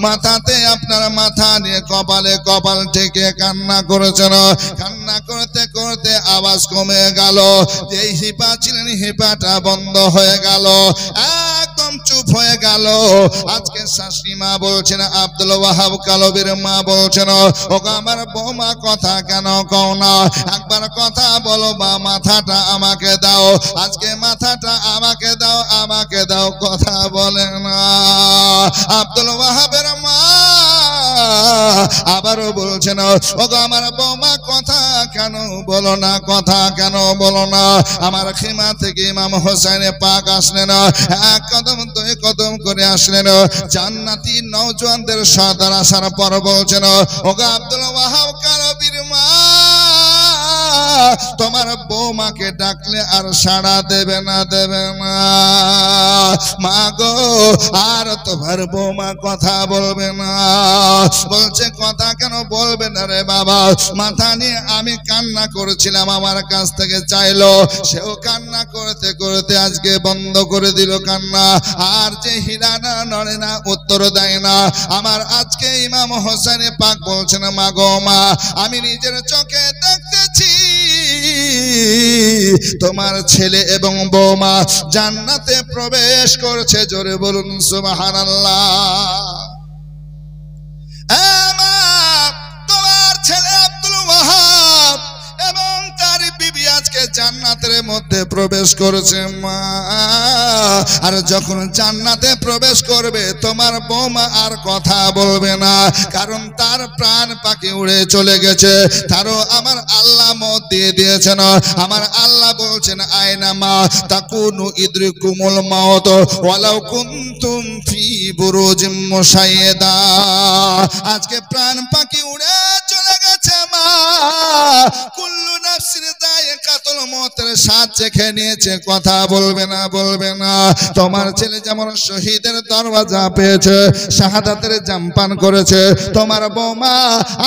মাথাতে আপনার মাথা নিয়ে কপালে কপাল ঠেকে কান্না করেছেন। কান্না করতে করতে আওয়াজ কমে গেল। যেই হিপা ছিলেন হিপাটা বন্ধ হয়ে গেল, একদম চুপ হয়ে গেল। আজকে শাশুড়ি মা বলছেন, আব্দুল ওয়াহাব কালবির মা বলছেন, ওগো আমার বৌমা কথা কেন কও না? একবার কথা বলো বা মাথাটা আমাকে দাও, আজকে মাথাটা আমাকে দাও, আমাকে দাও, কথা বলে না। আব্দুল ওয়াহাবের মা আবারও বলছেন, ওগো আমার বৌমা কথা কেন বলো না, কথা কেন বলো না? আমার খিমা থেকে ইমাম হোসেন পাক আসলেন, এক কদম দুই কদম করে আসলেন। জান্নাতি নওজওয়ানদের সর্দার আসার পর বলছেন, ওগো আব্দুল ওয়াহাব কালবির মা, তোমার বৌমাকে ডাকলে আর সাড়া দেবে না, দেবে না। মা গো, আর তোমার বৌমা কথা বলবে না। বলছে, কথা কেন বলবে না রে বাবা? মাথা নিয়ে আমি কান্না করেছিলাম, আমার কাছ থেকে চাইলো, সেও কান্না করতে করতে আজকে বন্ধ করে দিল কান্না। আর যে হীরা না নড়ে না, উত্তর দেয় না। আমার আজকে ইমাম হোসেন পাক বলছেন, মা গো মা, আমি নিজের চোখে দেখতেছি তোমার ছেলে এবং বৌমা জান্নাতে প্রবেশ করছে। জোরে বলুন সুবহানাল্লাহ। তোমার ছেলে আব্দুল ওয়াহাব এবং তার বিবি আজকে জান্নাতের মধ্যে প্রবেশ করেছে মা। আর যখন জান্নাতে প্রবেশ করবে তোমার বৌমা আর কথা বলবে না, কারণ তার প্রাণ পাখি উড়ে চলে গেছে। তারও আমার আল্লাহ মত দিয়ে দিয়েছেন। আমার আল্লাহ বলছেন, আয়না মা তাকুনু ইদরিকুমুল মাউত ওয়ালাউ কুনতুম ফি বুরুজিম মুশাইয়্যিদা। আজকে প্রাণ পাখি উড়ে চলে গেছে মা। কুল্লু নাফসিন যায়কাতুল মউতের স্বাদ চেখে নিয়েছে, কথা বলবে না, বলবে না। তোমার ছেলে যেমন শহীদের দরওয়াজা পেয়েছে, শাহাদাতের জাম পান করেছে, তোমার বৌমা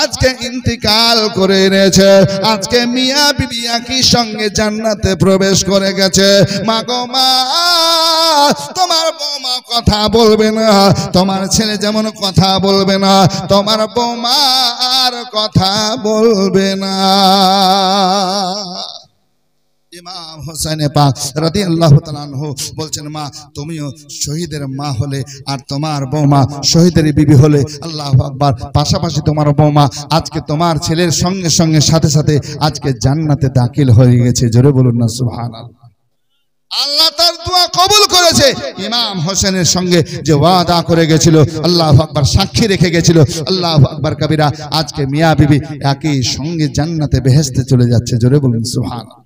আজকে ইন্তিকাল করে এনেছে। আজকে মিয়া বিবি একই সঙ্গে জান্নাতে প্রবেশ করে গেছে। মা গো মা, তোমার বৌমা কথা বলবে না। তোমার ছেলে যেমন কথা বলবে না, তোমার বৌমা আর কথা বলবে না। ইমাম হোসেন পাক রাদিয়াল্লাহু তাআলা আনহু বলছেন, মা তুমিও শহীদের মা হলে আর তোমার বৌমা শহীদের বিবি হলে। আল্লাহু আকবার। পাশাপাশি তোমার বৌমা আজকে তোমার ছেলের সঙ্গে সঙ্গে সাথে সাথে আজকে জান্নাতে দাখিল হয়ে গেছে। জোরে বলুন না সুবহানাল্লাহ। আল্লাহ তার দোয়া কবুল করেছে। ইমাম হোসেনের সঙ্গে যে ওয়াদা করে গেছিল, আল্লাহু আকবার, সাক্ষী রেখে গেছিল, আল্লাহু আকবার কবিরা, আজকে মিয়া বিবি একই সঙ্গে জান্নাতে বেহেশতে চলে যাচ্ছে। জোরে বলুন সুবহানাল্লাহ।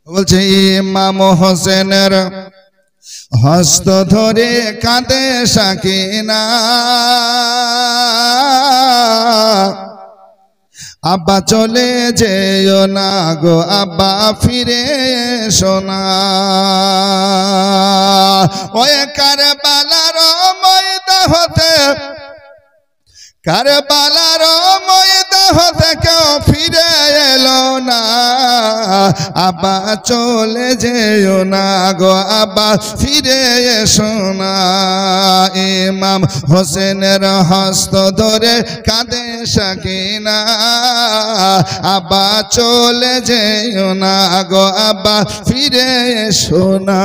বলছে, ইমাম হোসেনের হস্ত ধরে কাঁদে সাকিনা, আব্বা চলে যেও না গো, আব্বা ফিরে এসো না। ওই কারবালার ময়দা হতে, কারবালার ময়দা হতে কেউ ফিরে এলো না, আব্বা চলে যেও না গো, আব্বা ফিরে এসো না। ইমাম হোসেনের হস্ত ধরে কাঁদে সাকিনা, আব্বা চলে যেও না গো, আব্বা ফিরে এসো না।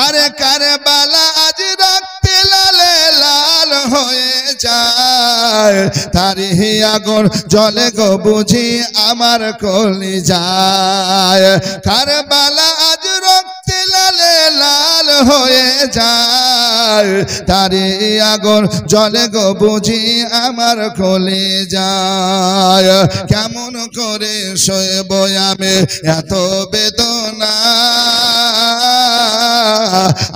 আরে কারবালা আজ রাখতে লালে লাল হয়ে যায়, তারি আগুন জলে গো বুঝি আমার কলিজায়। কারবালা আজ রক্তে লালে লাল হয়ে যায়, তারি আগুন জলে গো বুঝি আমার কলিজায়। কেমন করে সইব আমি এত বেদনা,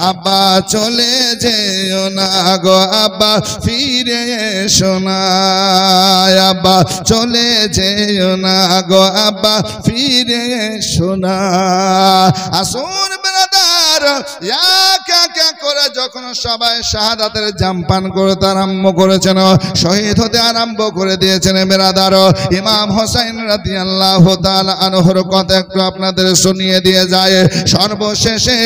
আব্বা চলে যেও না গো, আব্বা ফিরে এসো না, আব্বা চলে যেও না গো, আব্বা ফিরে এসো না। আসুন ব্রাদার, একা একা করে যখন সবাই শাহাদাতের জাম পান করতে আরম্ভ করেছেন, শহীদ হতে আরম্ভ করে দিয়েছেন বেরাদার, ইমাম হোসেন রাদিয়াল্লাহু তাআলা আনহুর কথা একটু আপনাদের শুনিয়ে দিয়ে যায়। সর্বশেষে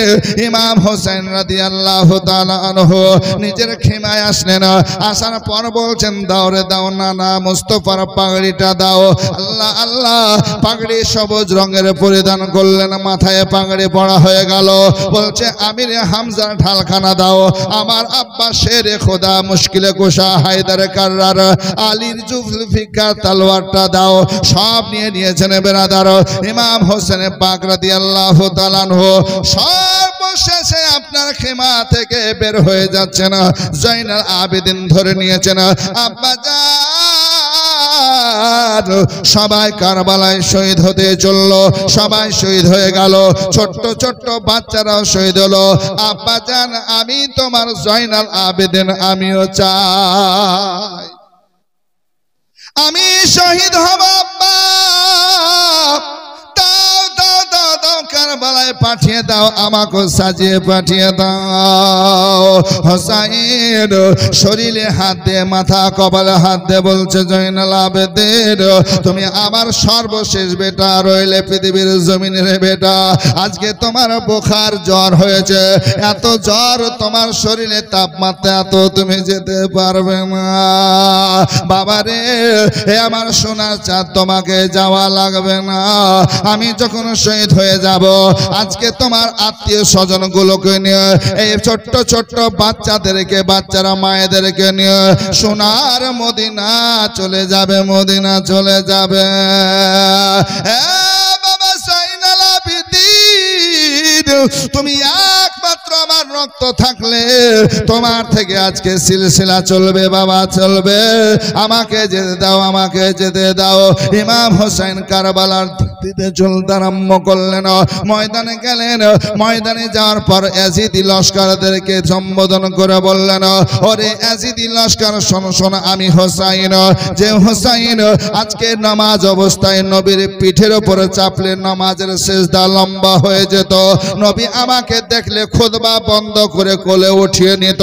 ইমাম হোসেন রাদিয়াল্লাহু তাআলা আনহু নিজের খেমায় আসলেন। আসার পর বলছেন, দাও রে দাও, নানা মুস্তাফার পাগড়িটা দাও। আল্লাহ আল্লাহ, পাগড়ি সবুজ রঙের পরিধান করলেন, মাথায় পাগড়ি পড়া হয়ে গেল। বলছে, আমির হামজার ঢালখানা দাও, আমার আব্বা শেরে খোদা মুশকিলে কুশা হায়দার কাররার আলীর জুলফিকার তলোয়ারটা দাও। সব নিয়ে নিয়েছেন বেরাদার। ইমাম হোসেন পাক রাদিয়াল্লাহু তাআলা আনহু সর্বশেষে আপনার খেমা থেকে বের হয়ে যাচ্ছেন, জয়নাল আবেদিন ধরে নিয়েছেন। আব্বা জান, সবাই কারবালায় শহীদ হতে চলল, সবাই শহীদ হয়ে গেল, ছোট্ট ছোট্ট বাচ্চারাও শহীদ হলো। আব্বা জান, আমি তোমার জয়নাল আবেদিন, আমিও চাই আমি শহীদ হব। আব্বা দাও দাও দাও দাও, কারবালায় পাঠিয়ে দাও, আমাকে সাজিয়ে পাঠিয়ে দাও। হোসাইন শরীরে হাত দিয়ে, মাথা কপালে হাত দিয়ে বলছে, জয়নাল আবেদিন, তুমি আমার সর্বশেষ বেটা, রইলে পৃথিবীর জমিনের বেটা। আজকে তোমার বুখার জ্বর হয়েছে, এত জ্বর তোমার শরীরে, তাপমাত্রা এত, তুমি যেতে পারবে না। বাবারে, এ আমার সোনার চাঁদ, তোমাকে যাওয়া লাগবে না। আমি যখন শহীদ হয়ে যাব, আজকে তোমার আত্মীয় স্বজন গুলোকে নিয়ে, এই ছোট্ট ছোট্ট বাচ্চাদেরকে, বাচ্চারা মায়েদেরকে নিয়ে সোনার মদিনা চলে যাবে, মদিনা চলে যাবে। বাবা জয়নাল আবেদিন, তুমি একমাত্র আমার রক্ত থাকলে তোমার থেকে আজকে সিলসিলা চলবে বাবা, চলবে। আমাকে যেতে দাও, আমাকে যেতে দাও। ইমাম হোসেন কারবালার দিতে চলতে আরম্ভ করলেন, ময়দানে গেলেন। ময়দানে যাওয়ার পর ইয়াজিদি লস্করদেরকে সম্বোধন করে বললেন, ওরে ইয়াজিদি লস্কর, শোনো শোনো, আমি হোসাইন, যে হোসাইন আজকে নামাজ অবস্থায় নবীর পিঠের উপরে চাপলে নামাজের সিজদা লম্বা হয়ে যেত। নবী আমাকে দেখলে খুতবা বন্ধ করে কোলে উঠিয়ে নিত।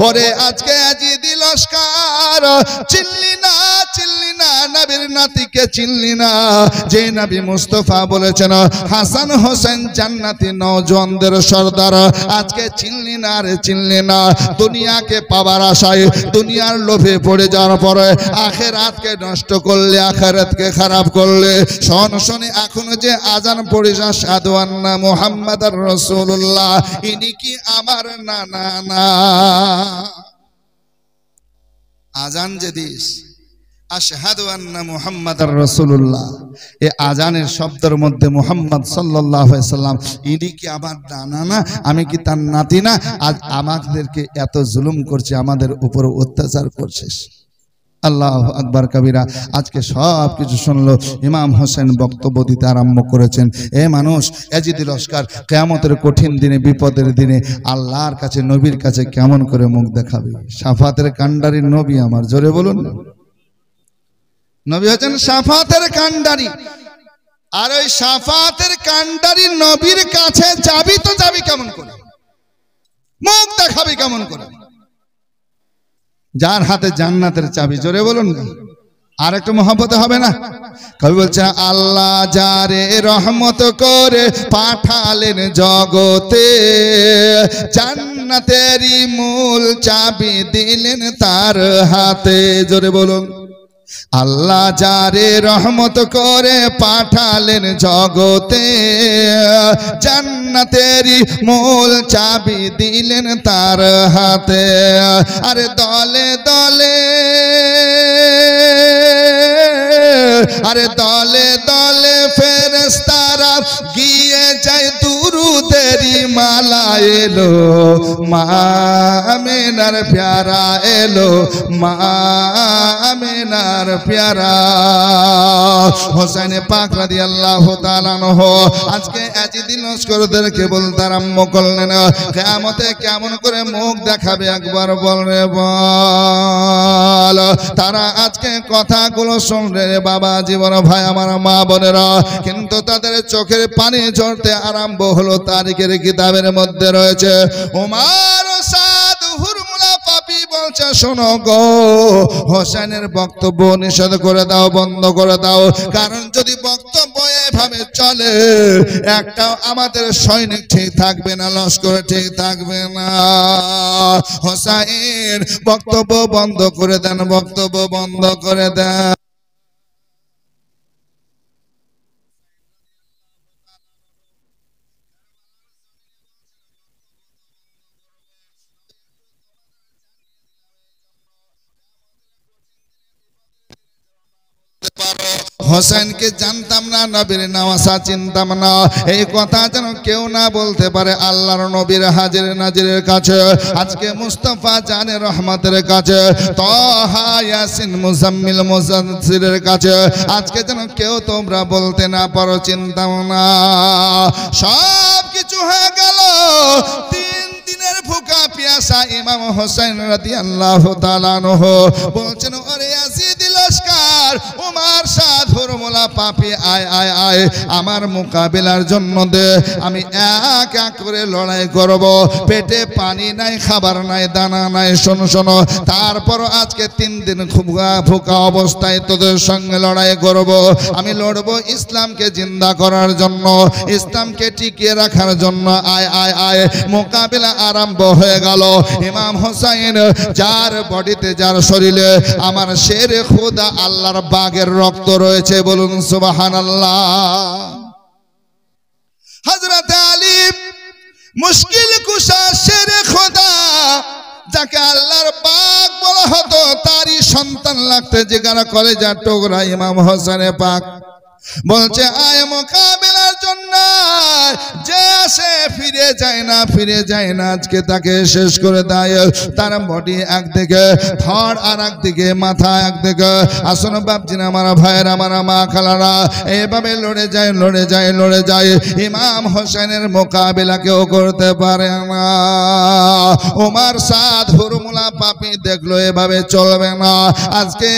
ওরে আজকে ইয়াজিদি লস্কর, চিনলি না, চিনলি না, নবীর নাতিকে চিনলি না, যে নবী মুস্তাফা বলেছেন হাসান হোসেন জান্নাতি নওজওয়ানদের সর্দার, আজকে চিনলি না রে, চিনলি না। দুনিয়াকে পাওয়ার আশায়, দুনিয়ার লোভে পড়ে যাওয়ার পরে আখিরাতকে নষ্ট করলে, আখিরাতকে খারাপ করলে। শোন শোন, এখনো যে আজান পড়িস, আশহাদু আন্না মুহাম্মাদার রাসূলুল্লাহ, ইনি কি আমার নানা না? আজান যে দিস, আশহাদু আন্না মুহাম্মাদার রাসূলুল্লাহ, এই আজানের শব্দের মধ্যে মুহাম্মদ সাল্লাল্লাহু আলাইহি সাল্লাম, ইনি কি আমার নানা না? আমি কি তার নাতি না? আজ আমাদেরকে এত জুলুম করছে, আমাদের উপর অত্যাচার করছিস। আল্লাহু আকবার কবিরা। আজকে সব কিছু শুনলো। ইমাম হোসেন বক্তব্য দিতে আরম্ভ করেছেন, এ মানুষ, ইয়াজিদি লস্কর কিয়ামতের কঠিন দিনে, বিপদের দিনে আল্লাহর কাছে, নবীর কাছে কেমন করে মুখ দেখাবে? শাফাতের কান্ডারি নবী আমার, জোরে বলুন। নবী হচ্ছেন শাফাতের কান্ডারি, আর ওই শাফাতের কান্ডারি নবীর কাছে যাবি তো যাবি কেমন করে? মুখ দেখাবি কেমন করে? যার হাতে জান্নাতের চাবি, জোরে বলুন না, আর একটু মহব্বতে হবে না? কবি বলছে, আল্লাহ যারে রহমত করে পাঠালেন জগতে, জান্নাতেরই মূল চাবি দিলেন তার হাতে। জোরে বলুন, আল্লাহ যারে রহমত করে পাঠালেন জগতে, জান্নাতেরই মূল চাবি দিলেন তার হাতে। আরে দলে দলে, আরে দলে দলে ফেরেশতারা গিয়ে যায় দুরুদেরই মালা এলো, মা আমিনার প্যারা এলো, মা আমিনার প্যারা। হোসেন পাক রাদিয়াল্লাহু তাআলা আনহু আজকে ইয়াজিদি লস্করদেরকে বলতে আরম্ভ করলেন, কিয়ামতে কেমন করে মুখ দেখাবে একবার বল রে বল। তারা আজকে কথাগুলো শুনলে বাবা, জীবন ভাই, আমার মা বোনেরা, কিন্তু তাদের চোখের পানি ঝরতে আরম্ভ হলো। তারিখের কিতাবের মধ্যে রয়েছে, উমার শোনো গো, হোসেনের বক্তব্য নিষেধ করে দাও, বন্ধ করে দাও। কারণ যদি বক্তব্য এভাবে চলে, একটাও আমাদের সৈনিক ঠিক থাকবে না, লস্কর ঠিক থাকবে না। হোসেন বক্তব্য বন্ধ করে দেন, বক্তব্য বন্ধ করে দেন। হোসেনকে জানতাম না, নবীর নওয়াসা চিনতাম না, এই কথা যেন কেউ না বলতে পারে আল্লাহর নবীর হাজির নাজিরের কাছে, আজকে মুস্তাফা জানে রহমতের কাছে, তাহা ইয়াসিন মুজাম্মিল মুজাদ্দিদের কাছে আজকে যেন কেউ তোমরা বলতে না পারো চিনতাম না। সব কিছু হয়ে গেল। 3 দিনের ভুকা পিয়াসা ইমাম হোসেন রাদিয়াল্লাহু তাআলা আনহু বলছেন, ওরে ইয়াজিদ লস্কর, উমার সাদ ফর্মুলা পাপি, আয় আয় আয় আমার মোকাবিলার জন্য দে, আমি এক এক করে লড়াই করব। পেটে পানি নাই, খাবার নাই, দানা নাই, শোনো শোনো, তারপর আজকে 3 দিন ভুকা অবস্থায় তোদের সঙ্গে লড়াই করব। আমি লড়বো ইসলামকে জিন্দা করার জন্য, ইসলামকে টিকিয়ে রাখার জন্য। আয় আয় আয়। মোকাবিলা আরম্ভ হয়ে গেল। ইমাম হোসেন যার বডিতে, যার শরীরে আমার শের খোদা আল্লাহর বাগের রক্ত রয়েছে, বলুন সুবহানাল্লাহ। হযরত আলী মুশকিল কুশা শের খোদা, যাকে আল্লাহর বাগ বলা হতো, তারই সন্তান লাগতে জিগারা কলেজার টুকরা ইমাম হোসেন পাক বলছে, আয় মোকাবিলার জন্য। যে আসে ফিরে যায় না, ফিরে যায় না, আজকে তাকে শেষ করে দেয়। তার বডি একদিকে, ধড় আর একদিকে, মাথা একদিকে। আসুন বাপজিনা, আমার ভাইয়ের, আমার মা খালারা, এইভাবে লড়ে যায়, লড়ে যায়, লড়ে যায়। ইমাম হোসেনের মোকাবিলা কেউ করতে পারে না। ওমর সাদ ফর্মুলা পাপি দেখলো এভাবে চলবে না, আজকে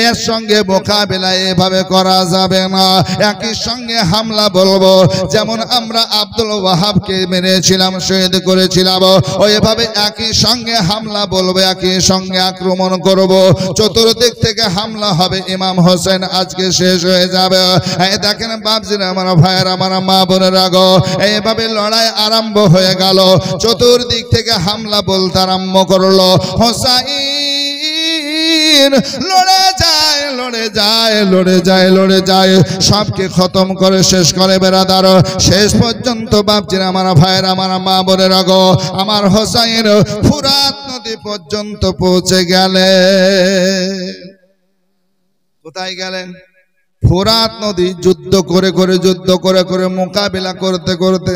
এর সঙ্গে মোকাবিলা এভাবে করা যাবে না। একই সঙ্গে হামলা বলবো, যেমন আমরা আব্দুল ওয়াহাবকে মেরেছিলাম, শহীদ করেছিলাম, ওইভাবে একই সঙ্গে হামলা বলবো, একই সঙ্গে আক্রমণ করব। চতুর্দিক থেকে হামলা হবে, ইমাম হোসেন আজকে শেষ হয়ে যাবে। এই দেখেন বাপজিরা, আমার ভাইয়ের, আমার মা বোনেরা গো, এইভাবে লড়াই আরম্ভ হয়ে গেল। চতুর্দিক থেকে হামলা বলতে আরম্ভ করলো। হোসেন লড়ে যায়, লড়ে যায়, লড়ে যায়, লড়ে যায়, সবকে খতম করে শেষ করে বেরাদার। শেষ পর্যন্ত বাপজিরা, আমার ভাইয়ের, আমার মা বোনেরা গো, আমার হোসেন ফুরাত নদী পর্যন্ত পৌঁছে গেলেন। কোথায় গেলেন? ফোরাত নদী যুদ্ধ করে করে, যুদ্ধ করে করে, মোকাবিলা করতে করতে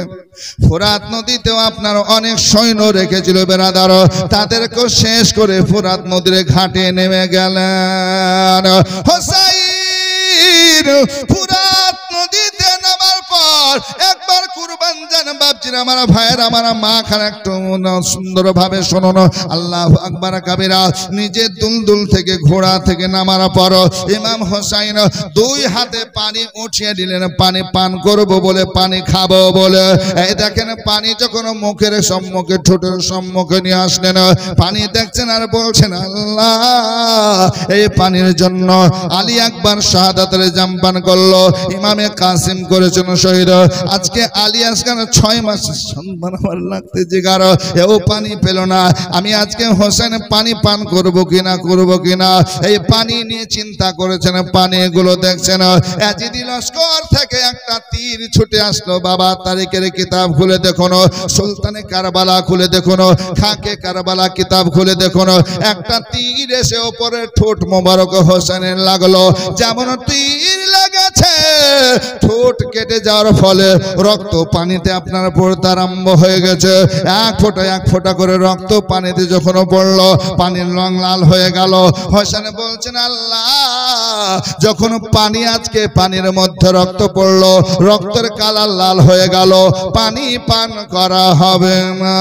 ফোরাত নদীতেও আপনার অনেক সৈন্য রেখেছিল বেরাদার, তাদেরকেও শেষ করে ফোরাত নদীর ঘাটে নেমে গেলেন। হোসেন ফোরাত নদীতে নামার পর একবার কুরবান জান বাপজিরা, আমার ভাইয়ের, আমার মা খান, একটু সুন্দর ভাবে শোনো। আল্লাহু আকবার কাবীরা। নিজে দুলদুল থেকে, ঘোড়া থেকে নামার পর ইমাম হোসেন 2 হাতে পানি উঠিয়ে দিলেন, পানি পান করব বলে, পানি খাবো বলে। এই দেখেন, পানি যখন মুখের সম্মুখে, ঠোঁটের সম্মুখে নিয়ে আসলেন, পানি দেখছেন আর বলছেন, আল্লাহ, এই পানির জন্য আলী আকবর শাহাদাতের জাম পান করলো, ইমামে কাসিম করেছেন শহীদ। আজকে আলী আসগান 6 মাস সম্মান আমার লাগতে জিগার, এও পানি পেল না। আমি আজকে হোসেন পানি পান করব কিনা, করব কিনা, এই পানি নিয়ে চিন্তা করেছেন। পানিগুলো দেখছেন, ইয়াজিদি লস্কর থেকে একটা তীর ছুটে আসলো। বাবা তারিখের কিতাব খুলে দেখুন, সুলতানে কারবালা খুলে দেখুন, খাকে কারবালা কিতাব খুলে দেখুন, একটা তীর এসে ওপরে ঠোঁট মোবারক হোসেনের লাগলো। যেমন তীর লেগেছে, ঠোঁট কেটে যাওয়ার ফলে রক্ত পানিতে আপনার পড়তে আরম্ভ হয়ে গেছে। এক ফোঁটা করে রক্ত পানিতে যখন পড়লো, পানির রং লাল হয়ে গেল। হোসেন বলছেন, আল্লাহ, যখন পানি, আজকে পানির মধ্যে রক্ত পড়লো, রক্তের কালার লাল হয়ে গেল, পানি পান করা হবে না।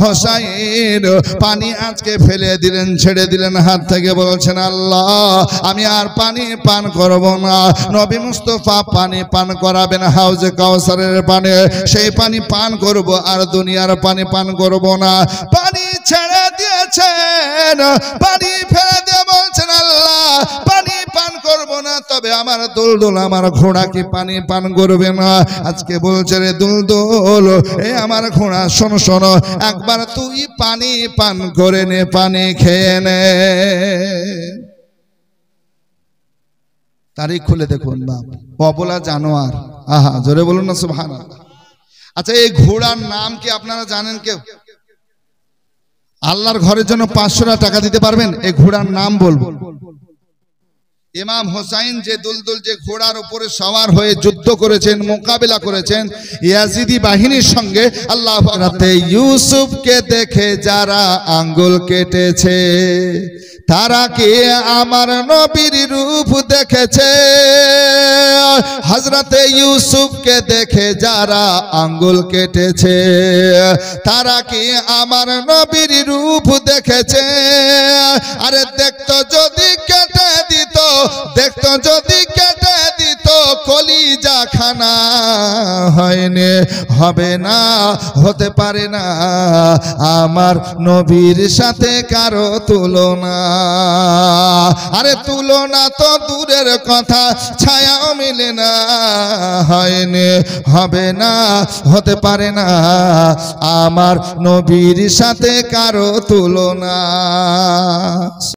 হোসেন পানি আজকে ফেলে দিলেন, ছেড়ে দিলেন হাত থেকে, বলছেন, আল্লাহ, আমি আর পানি পান করব না। নবী মুস্তাফা পানি পান করাবেন, হাউজে কাউসারের পানি, সেই পানি পান করব, আর দুনিয়ার পানি পান করব না। পানি ছেড়ে দিয়েছে। দিয়েছেন, পানি ফেলে দিয়ে বলছেন আল্লাহ পানি পান করব না, তবে আমার দুলদুল আমার ঘোড়া কি পানি পান করবে না? আজকে বলছে রে দুলদুল, এ আমার ঘোড়া শোনো শোনো, একবার তুই পানি পান করে নে, পানি খেয়ে নে। তারিখ খুলে দেখুন বাপ, অবলা জানোয়ার। আহা, জোরে বলুন না সুবহানাল্লাহ। আচ্ছা, এই ঘোড়ার নাম কি আপনারা জানেন কেউ? আল্লাহর ঘরের জন্য 500 টাকা দিতে পারবেন? এই ঘোড়ার নাম বলবো। ইমাম হোসাইন যে দুলদুল যে ঘোড়ার উপরে সওয়ার হয়ে যুদ্ধ করেছেন, মোকাবিলা করেছেন ইয়াজিদি বাহিনীর সঙ্গে, আল্লাহ রাতে ইউসুফকে দেখে যারা আঙ্গুল কেটেছে তারা কি আমার নবীর রূপ দেখেছে? হযরতে ইউসুফকে দেখে যারা আঙ্গুল কেটেছে তারা কি আমার নবীর রূপ দেখেছে? আরে দেখতো যদি কেটে দিত, দেখতো যদি কেটে দিত, কলিজা খানা হয়নি, হবে না, হতে পারে না আমার নবীর সাথে কারো তুলনা। আরে তুলনা তো দূরের কথা, ছায়াও মিলে না, হয়নি, হবে না, হতে পারে না আমার নবীর সাথে কারো তুলনা।